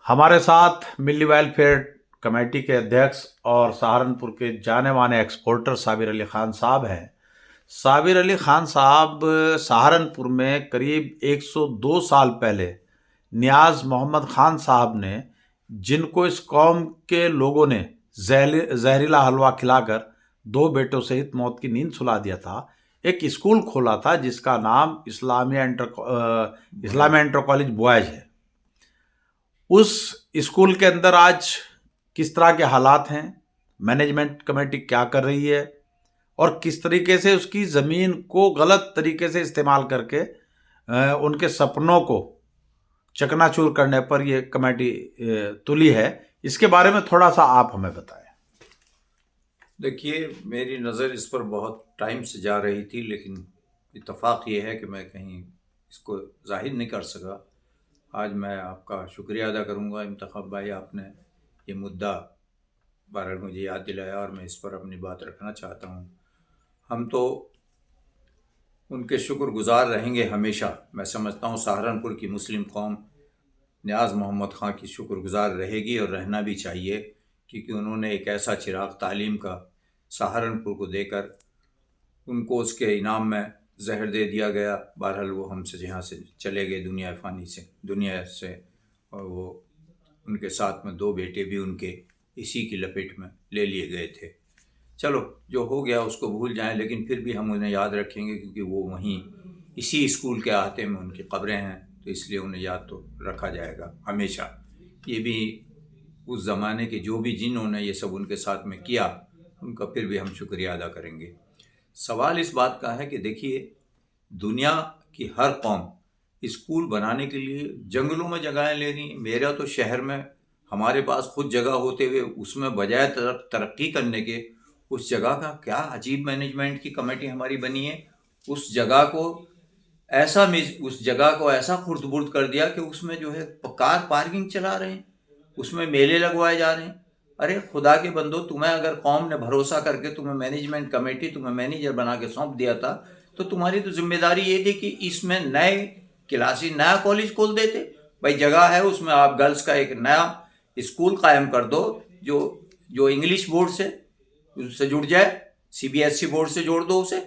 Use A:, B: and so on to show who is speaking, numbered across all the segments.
A: हमारे साथ मिली welfare committee के अध्यक्ष और सहारनपुर के जाने माने एक्सपोर्टर साबिर अली खान साहब हैं। साबिर अली खान साहब सहारनपुर में करीब 102 साल पहले नियाज मोहम्मद खान साहब ने, जिनको इस कौम के लोगों ने जहरीला हलवा खिलाकर 2 बेटों सहित मौत की नींद सुला दिया था, एक स्कूल खोला था जिसका नाम इस्लामिया इंटर कॉलेज बॉयज है। उस स्कूल के अंदर आज किस तरह के हालात हैं, मैनेजमेंट कमेटी क्या कर रही है और किस तरीके से उसकी ज़मीन को गलत तरीके से इस्तेमाल करके उनके सपनों को चकनाचूर करने पर ये कमेटी तुली है, इसके बारे में थोड़ा सा आप हमें बताएं।
B: देखिए, मेरी नज़र इस पर बहुत टाइम से जा रही थी, लेकिन इत्तेफाक ये है कि मैं कहीं इसको जाहिर नहीं कर सका। आज मैं आपका शुक्रिया अदा करूंगा इंतखाब भाई, आपने ये मुद्दा बारे मुझे याद दिलाया और मैं इस पर अपनी बात रखना चाहता हूँ। हम तो उनके शुक्रगुजार रहेंगे हमेशा। मैं समझता हूँ सहारनपुर की मुस्लिम कौम नियाज़ मोहम्मद ख़ान की शुक्रगुजार रहेगी और रहना भी चाहिए, क्योंकि उन्होंने एक ऐसा चिराग तालीम का सहारनपुर को देकर उनको उसके इनाम में जहर दे दिया गया। बहरहाल वो हमसे यहाँ से चले गए दुनिया से, और वो उनके साथ में 2 बेटे भी उनके इसी की लपेट में ले लिए गए थे। चलो, जो हो गया उसको भूल जाएं, लेकिन फिर भी हम उन्हें याद रखेंगे, क्योंकि वो वहीं इसी स्कूल के अहाते में उनकी कब्रें हैं, तो इसलिए उन्हें याद तो रखा जाएगा हमेशा। ये भी उस ज़माने के जो भी जिन्होंने ये सब उनके साथ में किया, उनका फिर भी हम शुक्रिया अदा करेंगे। सवाल इस बात का है कि देखिए, दुनिया की हर कौम स्कूल बनाने के लिए जंगलों में जगहें ले रही है। मेरा तो शहर में हमारे पास खुद जगह होते हुए उसमें बजाय तरक्की करने के, उस जगह का क्या अजीब मैनेजमेंट की कमेटी हमारी बनी है। उस जगह को ऐसा खुर्द-बुर्द कर दिया कि उसमें जो है कार पार्किंग चला रहे हैं, उसमें मेले लगवाए जा रहे हैं। अरे खुदा के बंदो, तुम्हें अगर कौम ने भरोसा करके तुम्हें मैनेजमेंट कमेटी, तुम्हें मैनेजर बना के सौंप दिया था, तो तुम्हारी तो जिम्मेदारी ये थी कि इसमें नया कॉलेज खोल देते। भाई जगह है, उसमें आप गर्ल्स का एक नया स्कूल कायम कर दो, जो इंग्लिश बोर्ड से उससे जुड़ जाए, CBSE बोर्ड से जोड़ दो उसे,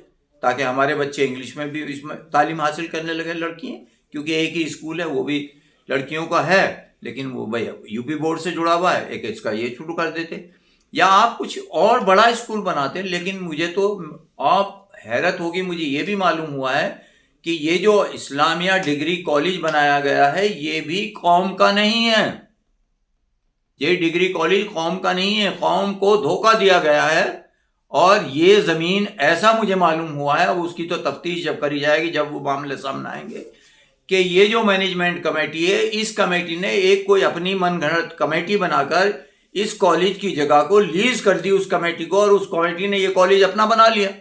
B: ताकि हमारे बच्चे इंग्लिश में भी इसमें तालीम हासिल करने लगे। लड़कियाँ, क्योंकि एक ही स्कूल है, वो भी लड़कियों का है, लेकिन वो भाई UP बोर्ड से जुड़ा हुआ है, एक इसका ये शुरू कर देते, या आप कुछ और बड़ा स्कूल बनाते। लेकिन मुझे तो आप हैरत होगी, मुझे ये भी मालूम हुआ है कि ये जो इस्लामिया डिग्री कॉलेज बनाया गया है, ये भी कौम का नहीं है। ये डिग्री कॉलेज कौम का नहीं है, कौम को धोखा दिया गया है। और ये ज़मीन, ऐसा मुझे मालूम हुआ है, अब उसकी तो तफ्तीश जब करी जाएगी, जब वो मामले सामने आएंगे, कि ये जो मैनेजमेंट कमेटी है, इस कमेटी ने एक कोई अपनी मनगढ़ंत कमेटी बनाकर इस कॉलेज की जगह को लीज कर दी उस कमेटी को, और उस कमेटी ने ये कॉलेज अपना बना लिया।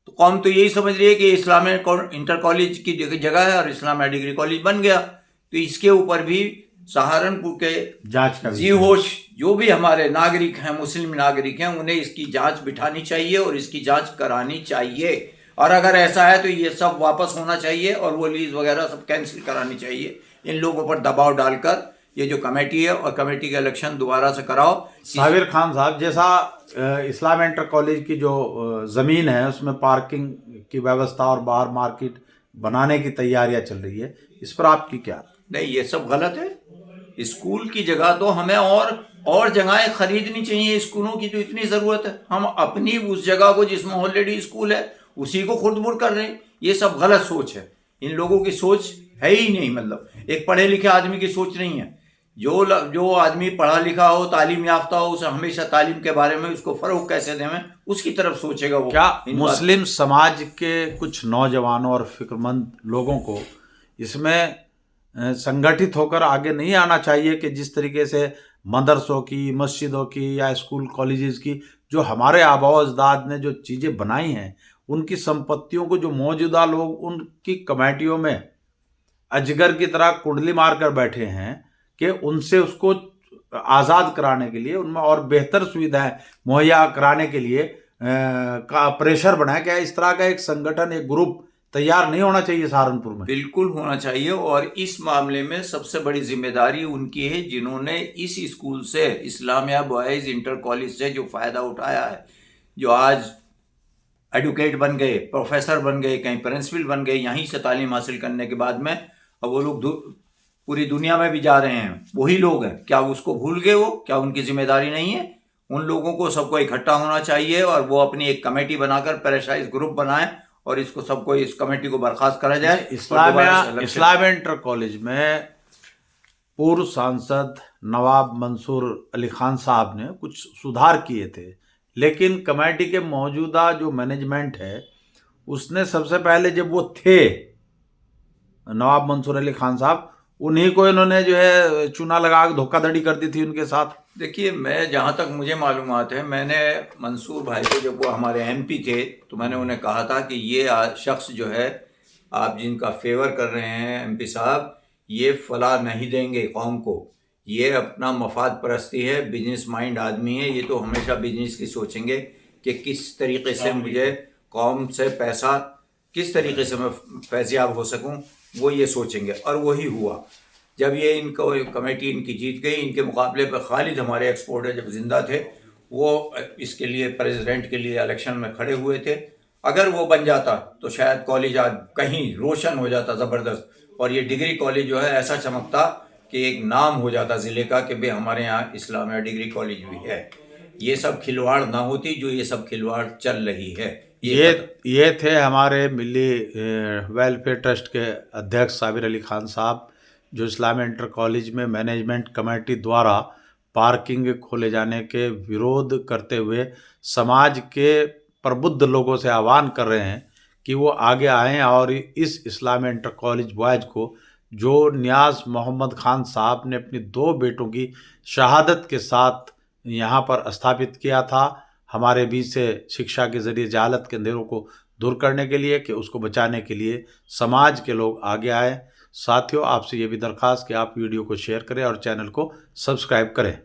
B: तो कौम तो यही समझ रही है कि इस्लामिया इंटर कॉलेज की जगह है और इस्लामिया डिग्री कॉलेज बन गया। तो इसके ऊपर भी सहारनपुर के
A: जांच का
B: जी होश जो भी हमारे नागरिक हैं, मुस्लिम नागरिक हैं, उन्हें इसकी जांच बिठानी चाहिए और इसकी जांच करानी चाहिए। और अगर ऐसा है तो ये सब वापस होना चाहिए और वो लीज वगैरह सब कैंसिल करानी चाहिए। इन लोगों पर दबाव डालकर ये जो कमेटी है, और कमेटी का इलेक्शन दोबारा से कराओ।
A: साबिर खान साहब, जैसा इस्लाम इंटर कॉलेज की जो ज़मीन है उसमें पार्किंग की व्यवस्था और बाहर मार्केट बनाने की तैयारियां चल रही है, इस पर आपकी क्या?
B: नहीं, ये सब गलत है। स्कूल की जगह तो हमें और जगहें खरीदनी चाहिए। स्कूलों की तो इतनी ज़रूरत है, हम अपनी उस जगह को जिसमें ऑलरेडी स्कूल है उसी को खुर्द-बुर्द कर रहे हैं। ये सब गलत सोच है, इन लोगों की सोच है ही नहीं। मतलब एक पढ़े लिखे आदमी की सोच नहीं है। जो आदमी पढ़ा लिखा हो, तालीम याफ्ता हो, उसे हमेशा तालीम के बारे में उसको फ़रोग़ कैसे दें, उसकी तरफ सोचेगा वो।
A: क्या मुस्लिम समाज के कुछ नौजवानों और फिक्रमंद लोगों को इसमें संगठित होकर आगे नहीं आना चाहिए कि जिस तरीके से मदरसों की, मस्जिदों की या स्कूल कॉलेजेस की जो हमारे आबाओ अजदाद ने जो चीज़ें बनाई हैं, उनकी संपत्तियों को जो मौजूदा लोग उनकी कमेटियों में अजगर की तरह कुंडली मार कर बैठे हैं, कि उनसे उसको आज़ाद कराने के लिए, उनमें और बेहतर सुविधाएं मुहैया कराने के लिए का प्रेशर बनाया गया। इस तरह का एक संगठन, एक ग्रुप तैयार नहीं होना चाहिए सहारनपुर में?
B: बिल्कुल होना चाहिए, और इस मामले में सबसे बड़ी जिम्मेदारी उनकी है जिन्होंने इस स्कूल से, इस्लामिया बॉयज़ इंटर कॉलेज से जो फ़ायदा उठाया है, जो आज एडवोकेट बन गए, प्रोफेसर बन गए, कहीं प्रिंसिपल बन गए, यहीं से तालीम हासिल करने के बाद में अब वो लोग पूरी दुनिया में भी जा रहे हैं, वही लोग हैं। क्या उसको भूल गए? वो क्या उनकी जिम्मेदारी नहीं है? उन लोगों को सबको इकट्ठा होना चाहिए और वो अपनी एक कमेटी बनाकर पैरासाइज ग्रुप बनाएं और इसको सबको, इस कमेटी को बर्खास्त करा जाए।
A: इस्लामिया इंटर कॉलेज में पूर्व सांसद नवाब मंसूर अली खान साहब ने कुछ सुधार किए थे, लेकिन कमेटी के मौजूदा जो मैनेजमेंट है उसने सबसे पहले, जब वो थे नवाब मंसूर अली खान साहब, उन्हीं को इन्होंने जो है चूना लगा के धोखाधड़ी कर दी थी उनके साथ।
B: देखिए, मैं जहाँ तक मुझे मालूमात है, मैंने मंसूर भाई को, जब वो हमारे एमपी थे, तो मैंने उन्हें कहा था कि ये शख्स जो है, आप जिनका फेवर कर रहे हैं एमपी साहब, ये फलाह नहीं देंगे कौम को, ये अपना मफाद परस्ती है, बिजनेस माइंड आदमी है, ये तो हमेशा बिजनेस की सोचेंगे कि किस तरीके से मुझे कौम से पैसा, किस तरीके से मैं फैज़याब हो सकूं, वो ये सोचेंगे। और वही हुआ। जब ये इनको कमेटी इनकी जीत गई, इनके मुकाबले पर खालिद, हमारे एक्सपोर्टर जब जिंदा थे, वो इसके लिए प्रेसिडेंट के लिए इलेक्शन में खड़े हुए थे। अगर वो बन जाता तो शायद कॉलेज आज कहीं रोशन हो जाता ज़बरदस्त, और ये डिग्री कॉलेज जो है ऐसा चमकता कि एक नाम हो जाता ज़िले का कि भाई हमारे यहाँ इस्लामिया डिग्री कॉलेज भी है। ये सब खिलवाड़ ना होती जो ये सब खिलवाड़ चल रही है।
A: ये थे हमारे मिली वेलफेयर ट्रस्ट के अध्यक्ष साबिर अली खान साहब, जो इस्लामिया इंटर कॉलेज में मैनेजमेंट कमेटी द्वारा पार्किंग खोले जाने के विरोध करते हुए समाज के प्रबुद्ध लोगों से आह्वान कर रहे हैं कि वो आगे आएं और इस इस्लामिया इंटर कॉलेज बॉयज़ को, जो नियाज़ मोहम्मद खान साहब ने अपनी 2 बेटों की शहादत के साथ यहाँ पर स्थापित किया था, हमारे बीच से शिक्षा के ज़रिए जहालत के अंधेरों को दूर करने के लिए, कि उसको बचाने के लिए समाज के लोग आगे आए। साथियों, आपसे ये भी दरख्वास्त कि आप वीडियो को शेयर करें और चैनल को सब्सक्राइब करें।